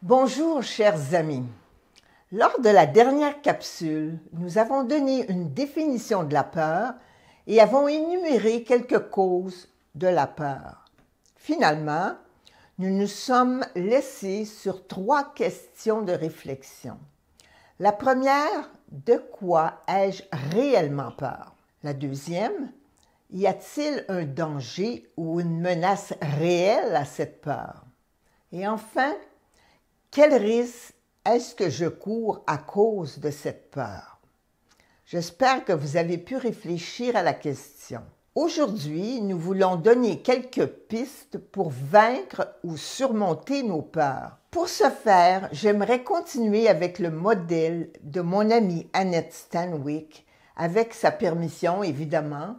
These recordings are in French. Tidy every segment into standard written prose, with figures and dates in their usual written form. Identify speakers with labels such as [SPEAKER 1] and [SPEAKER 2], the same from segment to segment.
[SPEAKER 1] Bonjour chers amis. Lors de la dernière capsule, nous avons donné une définition de la peur et avons énuméré quelques causes de la peur. Finalement, nous nous sommes laissés sur 3 questions de réflexion. La première, de quoi ai-je réellement peur? La deuxième, y a-t-il un danger ou une menace réelle à cette peur? Et enfin, quel risque est-ce que je cours à cause de cette peur? J'espère que vous avez pu réfléchir à la question. Aujourd'hui, nous voulons donner quelques pistes pour vaincre ou surmonter nos peurs. Pour ce faire, j'aimerais continuer avec le modèle de mon amie Annette Stanwyck, avec sa permission évidemment,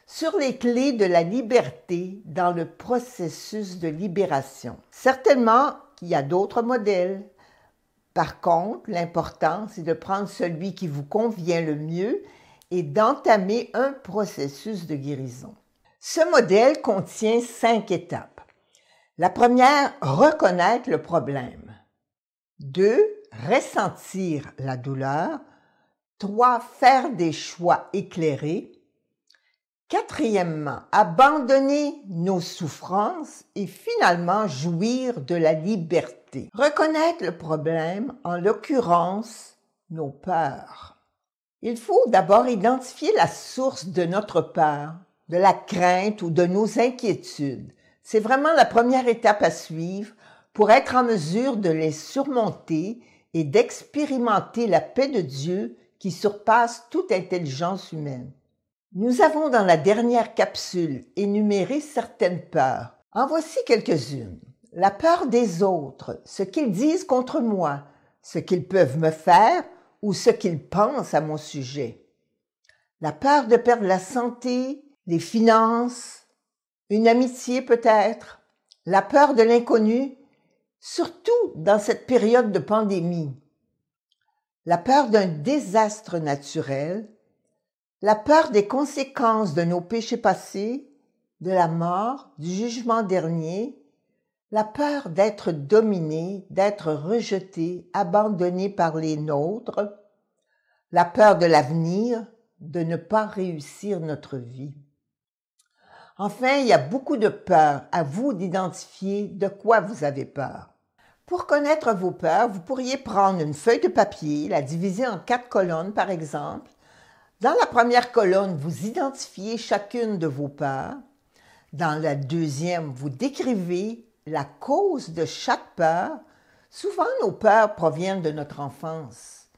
[SPEAKER 1] sur les clés de la liberté dans le processus de libération. Certainement, il y a d'autres modèles. Par contre, l'important, c'est de prendre celui qui vous convient le mieux et d'entamer un processus de guérison. Ce modèle contient 5 étapes. La première, reconnaître le problème. 2, ressentir la douleur. 3, faire des choix éclairés. Quatrièmement, abandonner nos souffrances et finalement jouir de la liberté. Reconnaître le problème, en l'occurrence, nos peurs. Il faut d'abord identifier la source de notre peur, de la crainte ou de nos inquiétudes. C'est vraiment la première étape à suivre pour être en mesure de les surmonter et d'expérimenter la paix de Dieu qui surpasse toute intelligence humaine. Nous avons dans la dernière capsule énuméré certaines peurs. En voici quelques-unes. La peur des autres, ce qu'ils disent contre moi, ce qu'ils peuvent me faire ou ce qu'ils pensent à mon sujet. La peur de perdre la santé, les finances, une amitié peut-être. La peur de l'inconnu, surtout dans cette période de pandémie. La peur d'un désastre naturel. La peur des conséquences de nos péchés passés, de la mort, du jugement dernier, la peur d'être dominé, d'être rejeté, abandonné par les nôtres, la peur de l'avenir, de ne pas réussir notre vie. Enfin, il y a beaucoup de peurs. À vous d'identifier de quoi vous avez peur. Pour connaître vos peurs, vous pourriez prendre une feuille de papier, la diviser en 4 colonnes par exemple. Dans la première colonne, vous identifiez chacune de vos peurs. Dans la deuxième, vous décrivez la cause de chaque peur. Souvent, nos peurs proviennent de notre enfance.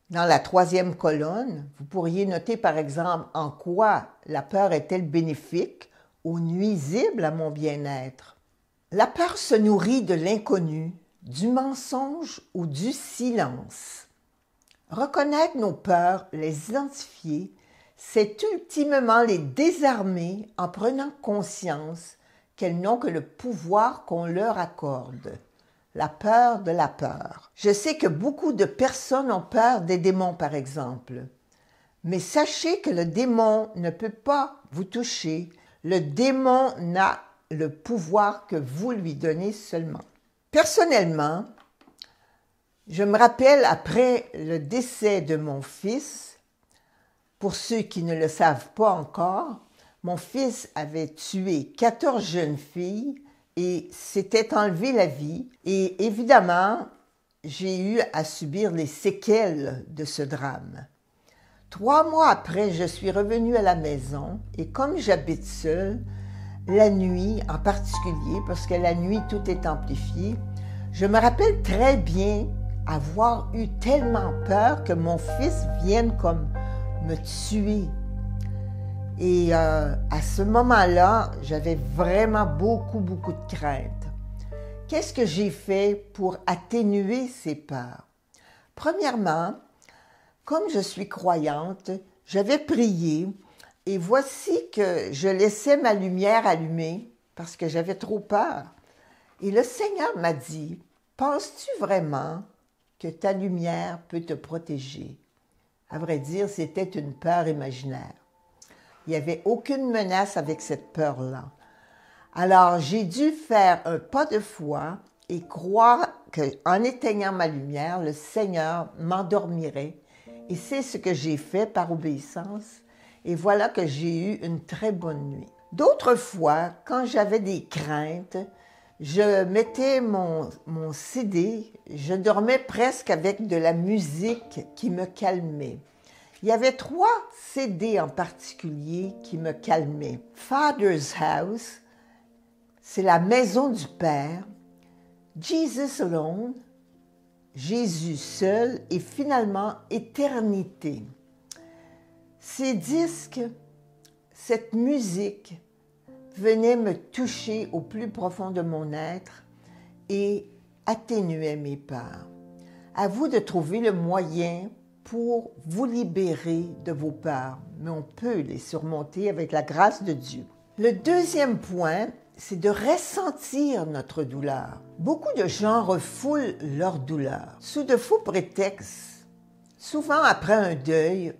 [SPEAKER 1] Dans la troisième colonne, vous pourriez noter par exemple en quoi la peur est-elle bénéfique ou nuisible à mon bien-être. La peur se nourrit de l'inconnu, du mensonge ou du silence. Reconnaître nos peurs, les identifier, c'est ultimement les désarmer en prenant conscience qu'elles n'ont que le pouvoir qu'on leur accorde. La peur de la peur. Je sais que beaucoup de personnes ont peur des démons, par exemple. Mais sachez que le démon ne peut pas vous toucher. Le démon n'a le pouvoir que vous lui donnez seulement. Personnellement, je me rappelle, après le décès de mon fils, pour ceux qui ne le savent pas encore, mon fils avait tué 14 jeunes filles et s'était enlevé la vie. Et évidemment, j'ai eu à subir les séquelles de ce drame. 3 mois après, je suis revenue à la maison et comme j'habite seule, la nuit en particulier, parce que la nuit tout est amplifié, je me rappelle très bien avoir eu tellement peur que mon fils vienne comme me tuer. Et à ce moment-là, j'avais vraiment beaucoup de crainte. Qu'est-ce que j'ai fait pour atténuer ces peurs? Premièrement, comme je suis croyante, j'avais prié et voici que je laissais ma lumière allumée parce que j'avais trop peur. Et le Seigneur m'a dit, « Penses-tu vraiment que ta lumière peut te protéger? » À vrai dire, c'était une peur imaginaire. Il n'y avait aucune menace avec cette peur-là. Alors, j'ai dû faire un pas de foi et croire qu'en éteignant ma lumière, le Seigneur m'endormirait. Et c'est ce que j'ai fait par obéissance. Et voilà que j'ai eu une très bonne nuit. D'autres fois, quand j'avais des craintes, je mettais mon CD, je dormais presque avec de la musique qui me calmait. Il y avait 3 CD en particulier qui me calmaient. Father's House, c'est la maison du Père. Jesus Alone, Jésus seul, et finalement Éternité. Ces disques, cette musique venait me toucher au plus profond de mon être et atténuait mes peurs. À vous de trouver le moyen pour vous libérer de vos peurs, mais on peut les surmonter avec la grâce de Dieu. Le deuxième point, c'est de ressentir notre douleur. Beaucoup de gens refoulent leur douleur sous de faux prétextes. Souvent après un deuil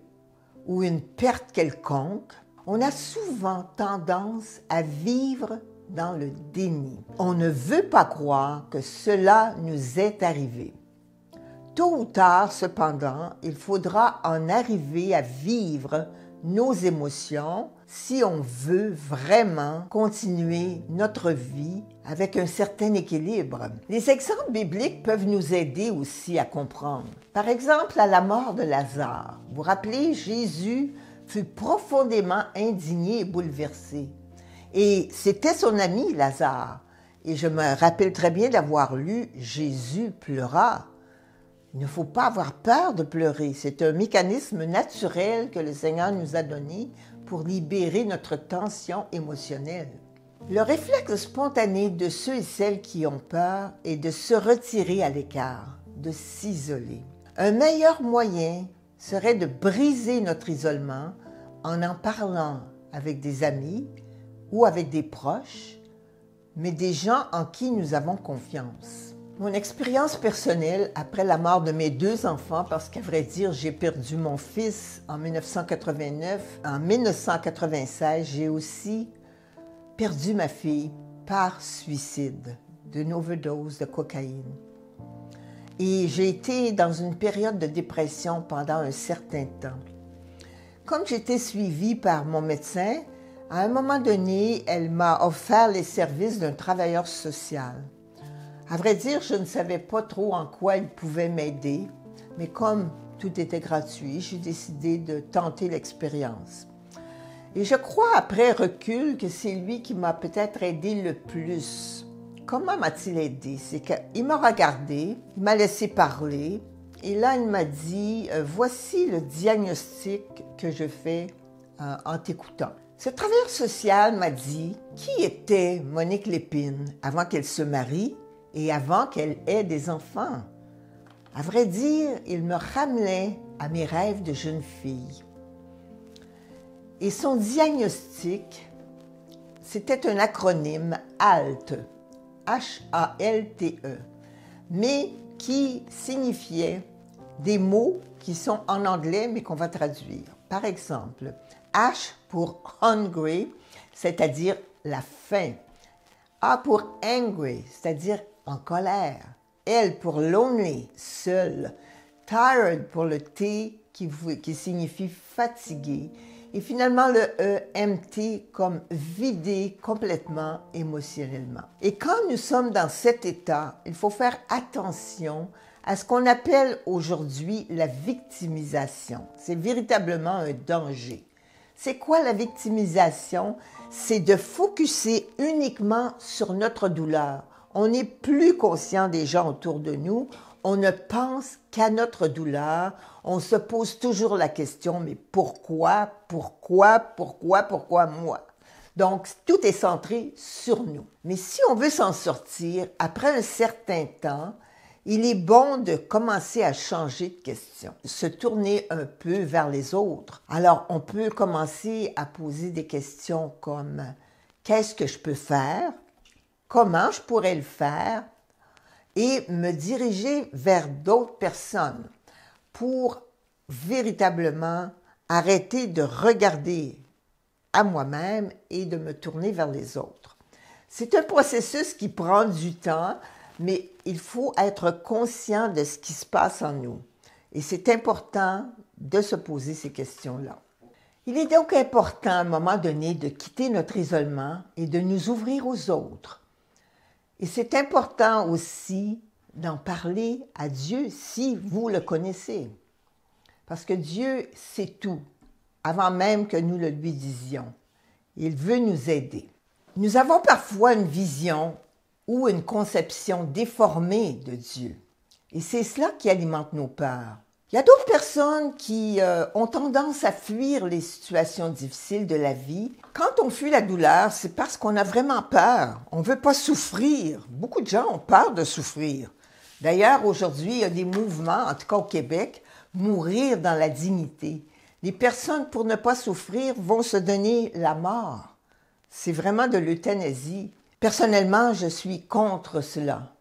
[SPEAKER 1] ou une perte quelconque, on a souvent tendance à vivre dans le déni. On ne veut pas croire que cela nous est arrivé. Tôt ou tard, cependant, il faudra en arriver à vivre nos émotions si on veut vraiment continuer notre vie avec un certain équilibre. Les exemples bibliques peuvent nous aider aussi à comprendre. Par exemple, à la mort de Lazare. Vous vous rappelez, Jésus fut profondément indigné et bouleversé. Et c'était son ami Lazare. Et je me rappelle très bien d'avoir lu « Jésus pleura ». Il ne faut pas avoir peur de pleurer. C'est un mécanisme naturel que le Seigneur nous a donné pour libérer notre tension émotionnelle. Le réflexe spontané de ceux et celles qui ont peur est de se retirer à l'écart, de s'isoler. Un meilleur moyen serait de briser notre isolement en parlant avec des amis ou avec des proches, mais des gens en qui nous avons confiance. Mon expérience personnelle après la mort de mes 2 enfants, parce qu'à vrai dire, j'ai perdu mon fils en 1989. En 1996, j'ai aussi perdu ma fille par suicide d'une overdose de cocaïne. Et j'ai été dans une période de dépression pendant un certain temps. Comme j'étais suivie par mon médecin, à un moment donné, elle m'a offert les services d'un travailleur social. À vrai dire, je ne savais pas trop en quoi il pouvait m'aider, mais comme tout était gratuit, j'ai décidé de tenter l'expérience. Et je crois, après recul, que c'est lui qui m'a peut-être aidé le plus. Comment m'a-t-il aidé? C'est qu'il m'a regardé, il m'a laissé parler, et là, il m'a dit « Voici le diagnostic que je fais en t'écoutant ». Ce travailleur social m'a dit qui était Monique Lépine avant qu'elle se marie et avant qu'elle ait des enfants. À vrai dire, il me ramenait à mes rêves de jeune fille. Et son diagnostic, c'était un acronyme HALT, H-A-L-T-E, mais qui signifiait des mots qui sont en anglais, mais qu'on va traduire. Par exemple, H pour hungry, c'est-à-dire la faim. A pour angry, c'est-à-dire en colère. L pour lonely, seul. Tired pour le T qui signifie fatigué. Et finalement le E, empty, comme vidé complètement émotionnellement. Et quand nous sommes dans cet état, il faut faire attention à ce qu'on appelle aujourd'hui la victimisation. C'est véritablement un danger. C'est quoi la victimisation? C'est de focusser uniquement sur notre douleur. On n'est plus conscient des gens autour de nous. On ne pense qu'à notre douleur. On se pose toujours la question, mais pourquoi moi? Donc, tout est centré sur nous. Mais si on veut s'en sortir, après un certain temps, il est bon de commencer à changer de question, se tourner un peu vers les autres. Alors, on peut commencer à poser des questions comme « Qu'est-ce que je peux faire? Comment je pourrais le faire? » et me diriger vers d'autres personnes pour véritablement arrêter de regarder à moi-même et de me tourner vers les autres. C'est un processus qui prend du temps, mais il faut être conscient de ce qui se passe en nous. Et c'est important de se poser ces questions-là. Il est donc important à un moment donné de quitter notre isolement et de nous ouvrir aux autres. Et c'est important aussi d'en parler à Dieu si vous le connaissez. Parce que Dieu sait tout, avant même que nous le lui disions. Il veut nous aider. Nous avons parfois une vision ou une conception déformée de Dieu. Et c'est cela qui alimente nos peurs. Il y a d'autres personnes qui ont tendance à fuir les situations difficiles de la vie. Quand on fuit la douleur, c'est parce qu'on a vraiment peur. On ne veut pas souffrir. Beaucoup de gens ont peur de souffrir. D'ailleurs, aujourd'hui, il y a des mouvements, en tout cas au Québec, mourir dans la dignité. Les personnes, pour ne pas souffrir, vont se donner la mort. C'est vraiment de l'euthanasie. Personnellement, je suis contre cela.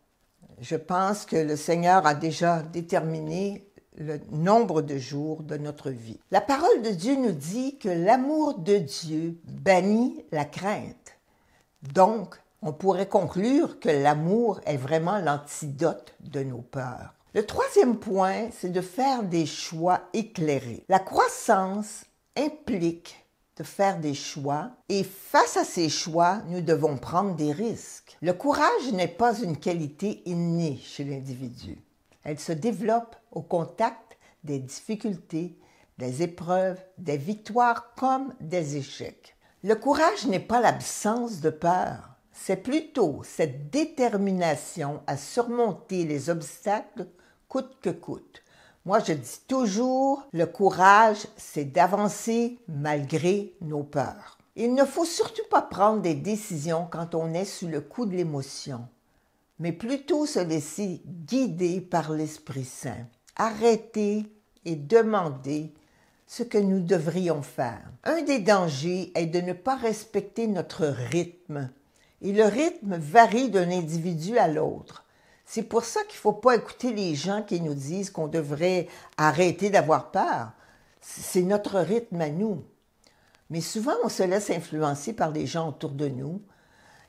[SPEAKER 1] Je pense que le Seigneur a déjà déterminé le nombre de jours de notre vie. La parole de Dieu nous dit que l'amour de Dieu bannit la crainte. Donc, on pourrait conclure que l'amour est vraiment l'antidote de nos peurs. Le troisième point, c'est de faire des choix éclairés. La croissance implique de faire des choix et face à ces choix, nous devons prendre des risques. Le courage n'est pas une qualité innée chez l'individu. Elle se développe au contact des difficultés, des épreuves, des victoires comme des échecs. Le courage n'est pas l'absence de peur, c'est plutôt cette détermination à surmonter les obstacles coûte que coûte. Moi, je dis toujours, le courage, c'est d'avancer malgré nos peurs. Il ne faut surtout pas prendre des décisions quand on est sous le coup de l'émotion, mais plutôt se laisser guider par l'Esprit Saint. Arrêter et demander ce que nous devrions faire. Un des dangers est de ne pas respecter notre rythme. Et le rythme varie d'un individu à l'autre. C'est pour ça qu'il ne faut pas écouter les gens qui nous disent qu'on devrait arrêter d'avoir peur. C'est notre rythme à nous. Mais souvent, on se laisse influencer par les gens autour de nous.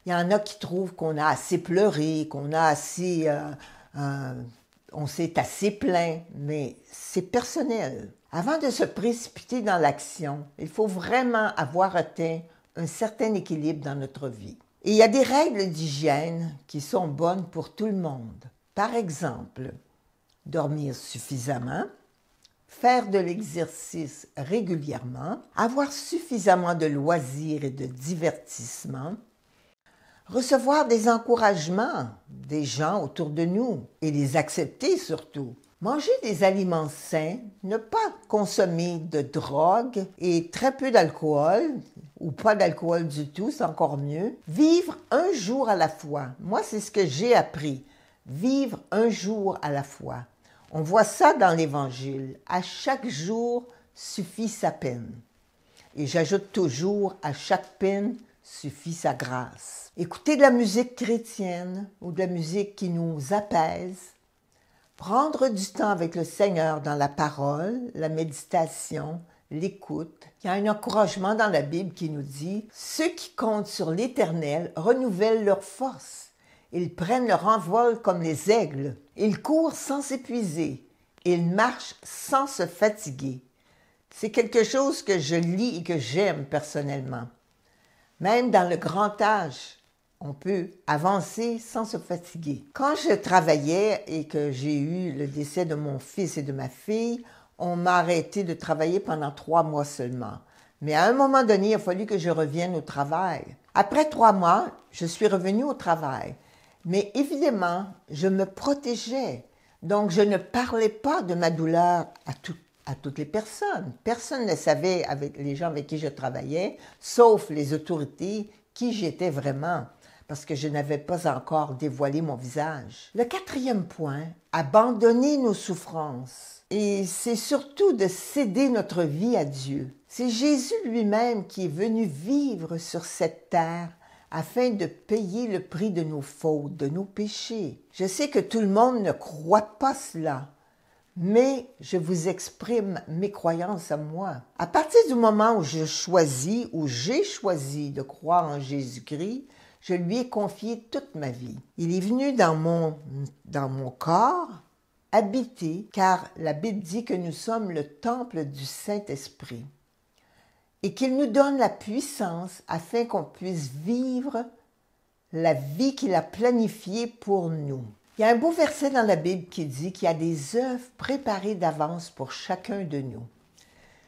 [SPEAKER 1] Il y en a qui trouvent qu'on a assez pleuré, qu'on a assez... on s'est assez plaint, mais c'est personnel. Avant de se précipiter dans l'action, il faut vraiment avoir atteint un certain équilibre dans notre vie. Et il y a des règles d'hygiène qui sont bonnes pour tout le monde. Par exemple, dormir suffisamment, faire de l'exercice régulièrement, avoir suffisamment de loisirs et de divertissements, recevoir des encouragements des gens autour de nous et les accepter surtout. Manger des aliments sains, ne pas consommer de drogue et très peu d'alcool, ou pas d'alcool du tout, c'est encore mieux. Vivre un jour à la fois. Moi, c'est ce que j'ai appris. Vivre un jour à la fois. On voit ça dans l'Évangile. À chaque jour suffit sa peine. Et j'ajoute toujours, à chaque peine suffit sa grâce. Écouter de la musique chrétienne ou de la musique qui nous apaise. Prendre du temps avec le Seigneur dans la parole, la méditation, l'écoute. Il y a un encouragement dans la Bible qui nous dit « Ceux qui comptent sur l'Éternel renouvellent leur force. Ils prennent leur envol comme les aigles. Ils courent sans s'épuiser. Ils marchent sans se fatiguer. » C'est quelque chose que je lis et que j'aime personnellement. Même dans le grand âge, on peut avancer sans se fatiguer. Quand je travaillais et que j'ai eu le décès de mon fils et de ma fille, on m'a arrêté de travailler pendant 3 mois seulement. Mais à un moment donné, il a fallu que je revienne au travail. Après 3 mois, je suis revenue au travail. Mais évidemment, je me protégeais. Donc, je ne parlais pas de ma douleur à toutes les personnes. Personne ne savait, avec les gens avec qui je travaillais, sauf les autorités, qui j'étais vraiment, parce que je n'avais pas encore dévoilé mon visage. Le 4e point, abandonner nos souffrances. Et c'est surtout de céder notre vie à Dieu. C'est Jésus lui-même qui est venu vivre sur cette terre afin de payer le prix de nos fautes, de nos péchés. Je sais que tout le monde ne croit pas cela, mais je vous exprime mes croyances à moi. À partir du moment où j'ai choisi de croire en Jésus-Christ, Je lui ai confié toute ma vie. Il est venu dans mon corps habiter, car la Bible dit que nous sommes le temple du Saint-Esprit et qu'il nous donne la puissance afin qu'on puisse vivre la vie qu'il a planifiée pour nous. Il y a un beau verset dans la Bible qui dit qu'il y a des œuvres préparées d'avance pour chacun de nous.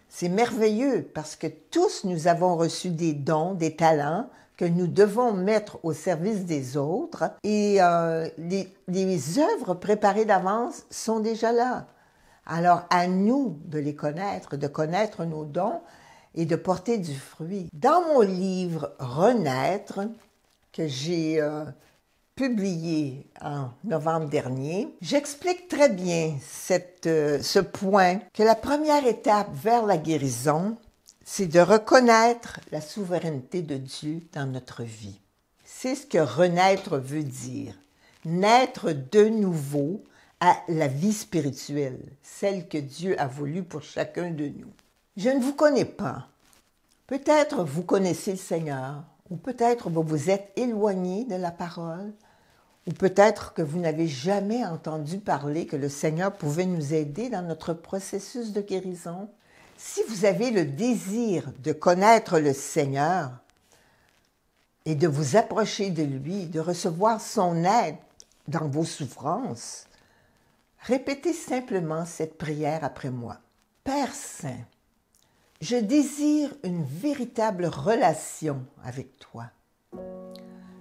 [SPEAKER 1] C'est merveilleux parce que tous nous avons reçu des dons, des talents que nous devons mettre au service des autres et les œuvres préparées d'avance sont déjà là. Alors à nous de les connaître, de connaître nos dons et de porter du fruit. Dans mon livre « Renaître », que j'ai publié en novembre dernier, j'explique très bien ce point que la première étape vers la guérison, c'est de reconnaître la souveraineté de Dieu dans notre vie. C'est ce que renaître veut dire. Naître de nouveau à la vie spirituelle, celle que Dieu a voulu pour chacun de nous. Je ne vous connais pas. Peut-être vous connaissez le Seigneur, ou peut-être vous vous êtes éloigné de la parole, ou peut-être que vous n'avez jamais entendu parler que le Seigneur pouvait nous aider dans notre processus de guérison. Si vous avez le désir de connaître le Seigneur et de vous approcher de lui, de recevoir son aide dans vos souffrances, répétez simplement cette prière après moi. Père Saint, je désire une véritable relation avec toi.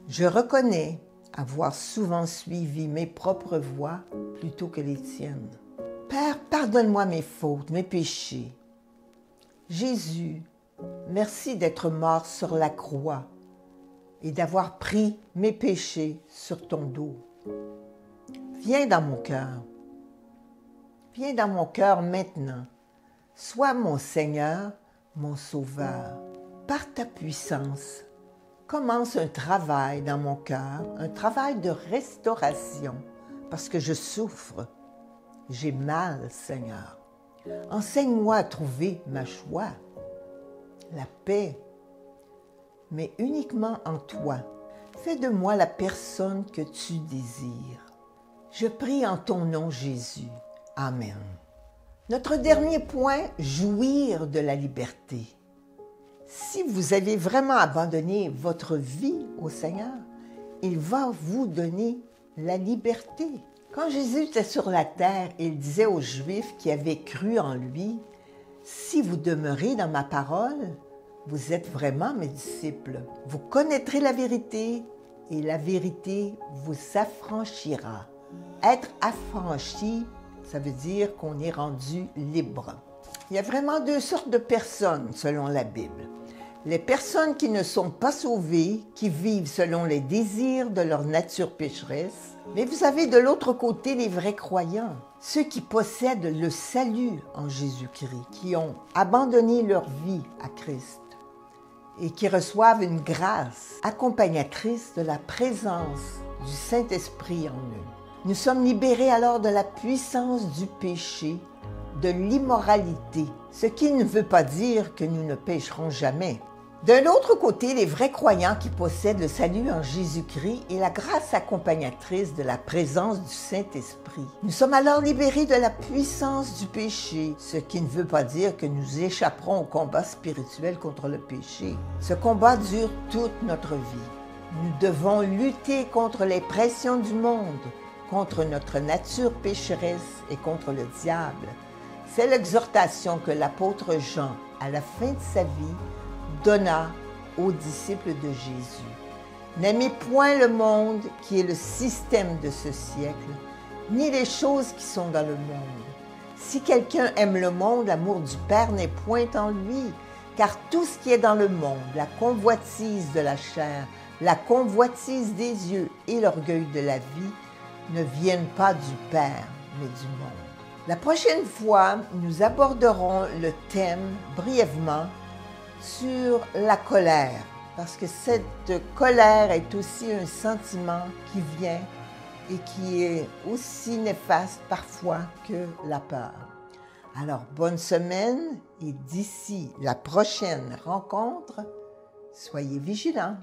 [SPEAKER 1] Je reconnais avoir souvent suivi mes propres voies plutôt que les tiennes. Père, pardonne-moi mes fautes, mes péchés. Jésus, merci d'être mort sur la croix et d'avoir pris mes péchés sur ton dos. Viens dans mon cœur. Viens dans mon cœur maintenant. Sois mon Seigneur, mon Sauveur. Par ta puissance, commence un travail dans mon cœur, un travail de restauration, parce que je souffre. J'ai mal, Seigneur. Enseigne-moi à trouver ma joie, la paix, mais uniquement en toi. Fais de moi la personne que tu désires. Je prie en ton nom, Jésus. Amen. Notre dernier point, jouir de la liberté. Si vous avez vraiment abandonné votre vie au Seigneur, il va vous donner la liberté. Quand Jésus était sur la terre, il disait aux Juifs qui avaient cru en lui, « Si vous demeurez dans ma parole, vous êtes vraiment mes disciples. Vous connaîtrez la vérité et la vérité vous affranchira. » Être affranchi, ça veut dire qu'on est rendu libre. Il y a vraiment deux sortes de personnes selon la Bible. Les personnes qui ne sont pas sauvées, qui vivent selon les désirs de leur nature pécheresse. Mais vous avez de l'autre côté les vrais croyants, ceux qui possèdent le salut en Jésus-Christ, qui ont abandonné leur vie à Christ et qui reçoivent une grâce accompagnatrice de la présence du Saint-Esprit en eux. Nous sommes libérés alors de la puissance du péché, de l'immoralité, ce qui ne veut pas dire que nous ne pécherons jamais. D'un autre côté, les vrais croyants qui possèdent le salut en Jésus-Christ et la grâce accompagnatrice de la présence du Saint-Esprit. Nous sommes alors libérés de la puissance du péché, ce qui ne veut pas dire que nous échapperons au combat spirituel contre le péché. Ce combat dure toute notre vie. Nous devons lutter contre les pressions du monde, contre notre nature pécheresse et contre le diable. C'est l'exhortation que l'apôtre Jean, à la fin de sa vie, donna aux disciples de Jésus. N'aimez point le monde qui est le système de ce siècle, ni les choses qui sont dans le monde. Si quelqu'un aime le monde, l'amour du Père n'est point en lui, car tout ce qui est dans le monde, la convoitise de la chair, la convoitise des yeux et l'orgueil de la vie, ne viennent pas du Père, mais du monde. La prochaine fois, nous aborderons le thème brièvement sur la colère, parce que cette colère est aussi un sentiment qui vient et qui est aussi néfaste parfois que la peur. Alors, bonne semaine et d'ici la prochaine rencontre, soyez vigilants.